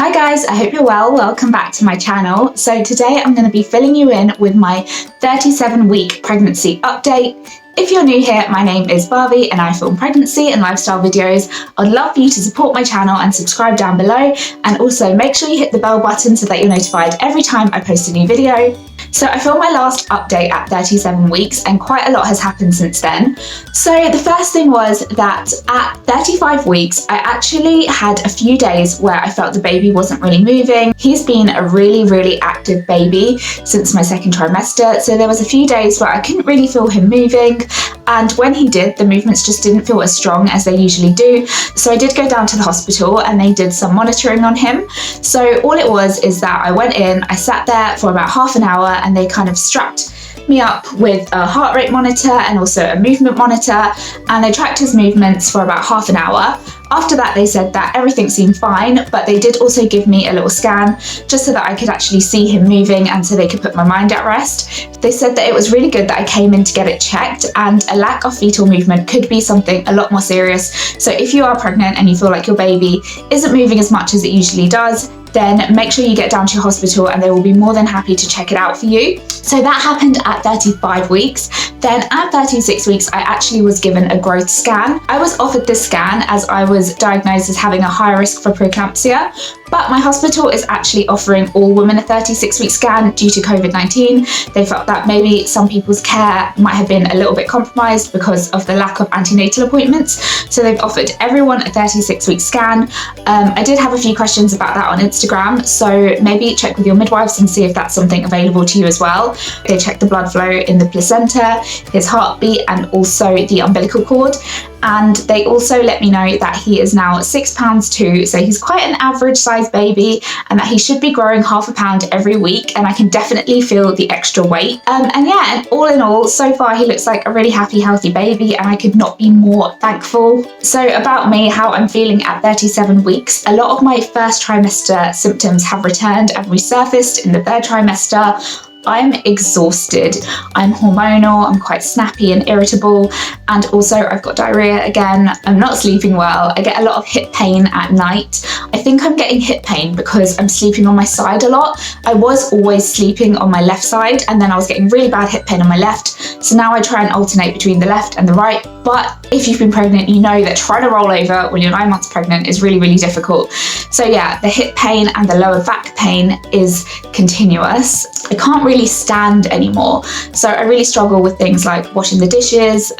Hi guys, I hope you're well. Welcome back to my channel. So today I'm going to be filling you in with my 37-week pregnancy update. If you're new here, my name is Barbie and I film pregnancy and lifestyle videos. I'd love for you to support my channel and subscribe down below, and also make sure you hit the bell button so that you're notified every time I post a new video. So I filmed my last update at 37 weeks and quite a lot has happened since then. So the first thing was that at 35 weeks, I actually had a few days where I felt the baby wasn't really moving. He's been a really active baby since my second trimester. So there was a few days where I couldn't really feel him moving. And when he did, the movements just didn't feel as strong as they usually do. So I did go down to the hospital and they did some monitoring on him. So all it was is that I went in, I sat there for about half an hour and they kind of strapped me up with a heart rate monitor and also a movement monitor, and they tracked his movements for about half an hour. After that, they said that everything seemed fine, but they did also give me a little scan just so that I could actually see him moving and so they could put my mind at rest. They said that it was really good that I came in to get it checked, and a lack of fetal movement could be something a lot more serious. So if you are pregnant and you feel like your baby isn't moving as much as it usually does, then make sure you get down to your hospital and they will be more than happy to check it out for you. So that happened at 35 weeks. Then at 36 weeks, I actually was given a growth scan. I was offered this scan as I was diagnosed as having a high risk for preeclampsia, but my hospital is actually offering all women a 36-week scan due to COVID-19. They felt that maybe some people's care might have been a little bit compromised because of the lack of antenatal appointments. So they've offered everyone a 36-week scan. I did have a few questions about that on Instagram, so maybe check with your midwives and see if that's something available to you as well. They checked the blood flow in the placenta, his heartbeat, and also the umbilical cord. And they also let me know that he is now 6 pounds 2, so he's quite an average size baby, and that he should be growing half a pound every week, and I can definitely feel the extra weight. And yeah, all in all, so far he looks like a really happy, healthy baby, and I could not be more thankful. So about me, how I'm feeling at 37 weeks, a lot of my first trimester symptoms have returned and resurfaced in the third trimester. I'm exhausted, I'm hormonal, I'm quite snappy and irritable, and also I've got diarrhea again. I'm not sleeping well. I get a lot of hip pain at night. I think I'm getting hip pain because I'm sleeping on my side a lot. I was always sleeping on my left side, and then I was getting really bad hip pain on my left. So now I try and alternate between the left and the right. But if you've been pregnant, you know that trying to roll over when you're 9 months pregnant is really difficult. So yeah, the hip pain and the lower back pain is continuous. I can't really stand anymore. So I really struggle with things like washing the dishes.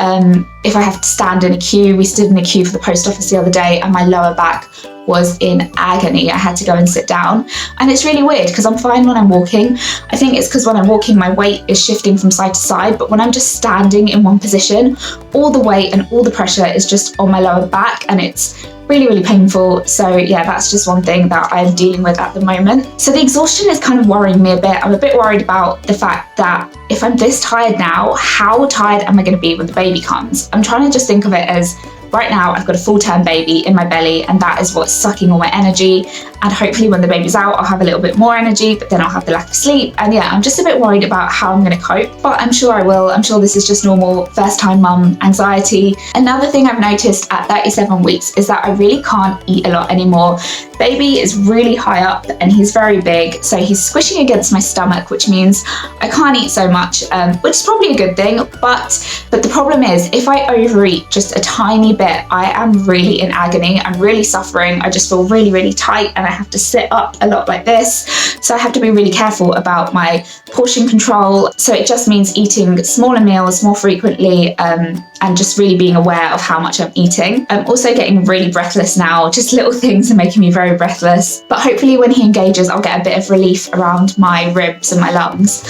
If I have to stand in a queue, we stood in a queue for the post office the other day and my lower back was in agony. I had to go and sit down, and it's really weird because I'm fine when I'm walking. I think it's because when I'm walking my weight is shifting from side to side, but when I'm just standing in one position, all the weight and all the pressure is just on my lower back, and it's really painful. So yeah, that's just one thing that I'm dealing with at the moment. So the exhaustion is kind of worrying me a bit. I'm a bit worried about the fact that if I'm this tired now, how tired am I going to be when the baby comes? I'm trying to just think of it as right now I've got a full-term baby in my belly, and that is what's sucking all my energy, and hopefully when the baby's out I'll have a little bit more energy, but then I'll have the lack of sleep. And yeah, I'm just a bit worried about how I'm going to cope, but I'm sure I will. I'm sure this is just normal first-time mum anxiety. Another thing I've noticed at 37 weeks is that I really can't eat a lot anymore. Baby is really high up and he's very big, so he's squishing against my stomach, which means I can't eat so much, which is probably a good thing, but the problem is if I overeat just a tiny bit, I am really in agony. I'm really suffering. I just feel really tight, and I have to sit up a lot like this, so I have to be really careful about my portion control. So it just means eating smaller meals more frequently, and just really being aware of how much I'm eating. I'm also getting really breathless now. Just little things are making me very breathless, but hopefully when he engages I'll get a bit of relief around my ribs and my lungs.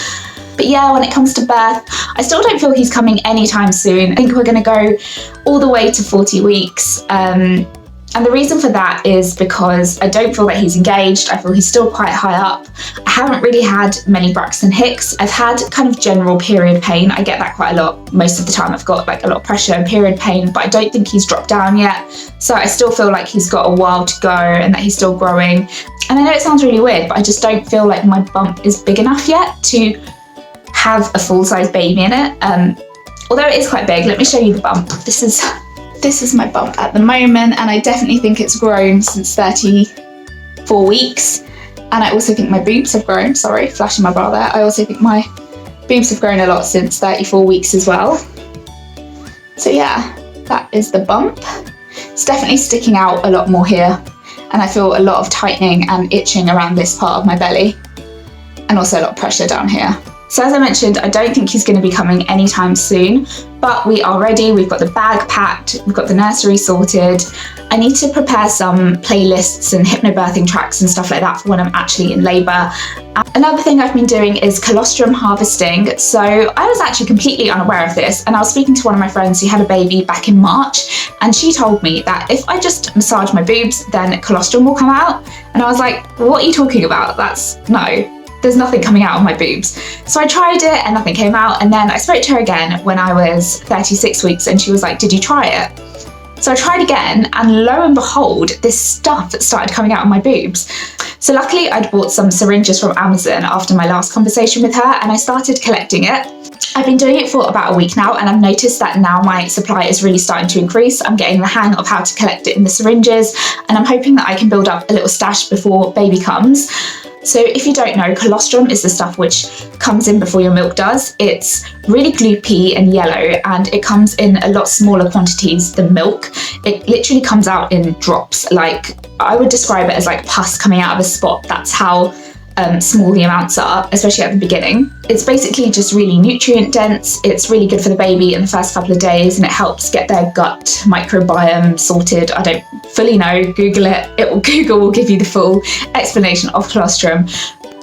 But yeah, when it comes to birth, I still don't feel he's coming anytime soon. I think we're going to go all the way to 40 weeks. And the reason for that is because I don't feel that he's engaged. I feel he's still quite high up. I haven't really had many Braxton Hicks. I've had kind of general period pain. I get that quite a lot. Most of the time I've got like a lot of pressure and period pain, but I don't think he's dropped down yet. So I still feel like he's got a while to go and that he's still growing. And I know it sounds really weird, but I just don't feel like my bump is big enough yet to have a full-size baby in it. Although it is quite big. Let me show you the bump. This is my bump at the moment, and I definitely think it's grown since 30 34 weeks. And I also think my boobs have grown. Sorry, flashing my bra there. I also think my boobs have grown a lot since 34 weeks as well. So yeah, that is the bump. It's definitely sticking out a lot more here. And I feel a lot of tightening and itching around this part of my belly. And also a lot of pressure down here. So as I mentioned, I don't think he's going to be coming anytime soon, but we are ready. We've got the bag packed, we've got the nursery sorted. I need to prepare some playlists and hypnobirthing tracks and stuff like that for when I'm actually in labour. Another thing I've been doing is colostrum harvesting. So I was actually completely unaware of this, and I was speaking to one of my friends who had a baby back in March, and she told me that if I just massage my boobs, then colostrum will come out. And I was like, what are you talking about? There's nothing coming out of my boobs. So I tried it and nothing came out. And then I spoke to her again when I was 36 weeks and she was like, did you try it? So I tried again, and lo and behold, this stuff started coming out of my boobs. So luckily I'd bought some syringes from Amazon after my last conversation with her, and I started collecting it. I've been doing it for about a week now, and I've noticed that now my supply is really starting to increase. I'm getting the hang of how to collect it in the syringes, and I'm hoping that I can build up a little stash before baby comes. So if you don't know, colostrum is the stuff which comes in before your milk does. It's really gloopy and yellow, and it comes in a lot smaller quantities than milk. It literally comes out in drops. Like, I would describe it as like pus coming out of a spot. That's how small the amounts are, especially at the beginning. It's basically just really nutrient dense. It's really good for the baby in the first couple of days, and it helps get their gut microbiome sorted. I don't fully know, Google it. Google will give you the full explanation of colostrum.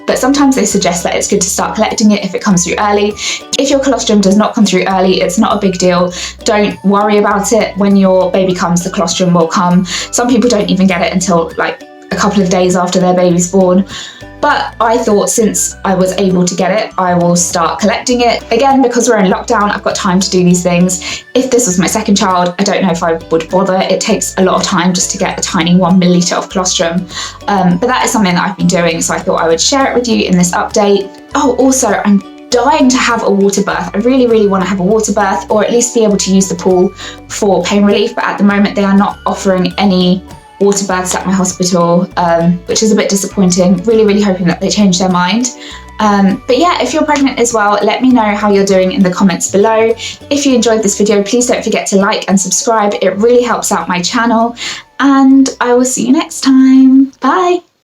But sometimes they suggest that it's good to start collecting it if it comes through early. If your colostrum does not come through early, it's not a big deal. Don't worry about it. When your baby comes, the colostrum will come. Some people don't even get it until like a couple of days after their baby's born. But I thought, since I was able to get it, I will start collecting it. Again, because we're in lockdown, I've got time to do these things. If this was my second child, I don't know if I would bother. It takes a lot of time just to get a tiny 1 milliliter of colostrum. But that is something that I've been doing, so I thought I would share it with you in this update. Oh, also, I'm dying to have a water birth. I really, really want to have a water birth, or at least be able to use the pool for pain relief. But at the moment, they are not offering any water births at my hospital, which is a bit disappointing. Really, really hoping that they change their mind. But yeah, if you're pregnant as well, let me know how you're doing in the comments below. If you enjoyed this video, please don't forget to like and subscribe. It really helps out my channel, and I will see you next time. Bye.